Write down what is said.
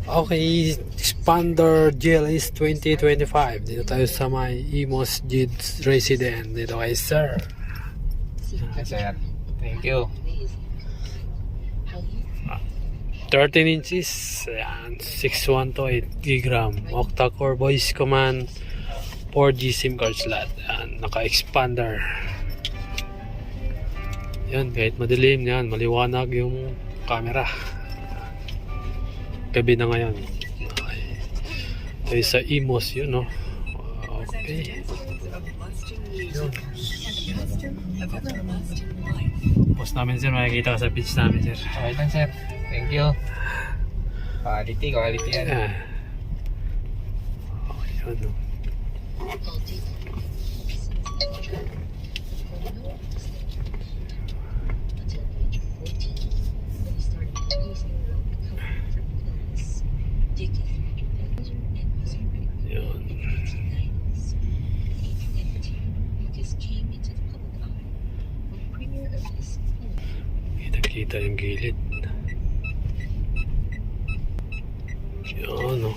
Okay, Expander GLS 2025. Dito tayo sa may Imos Jids Resident. Dito kay Sir. Yes, sir. Thank you. 13 inches. Ayan, 6128 gigram. Octa-core voice command. 4G SIM card slot. Ayan, naka-expander. Yan, kahit madilim yan, maliwanag yung camera. Gabi na ngayon. Okay. Tayo sa Imos yun, no? Okay. Yun. Post namin, sir. Makikita ka sa page namin, sir. Okay lang, sir. Thank you. Quality yan. Yeah. Okay, yun, no? Yun. Kita-kita yung gilid. Yun, no?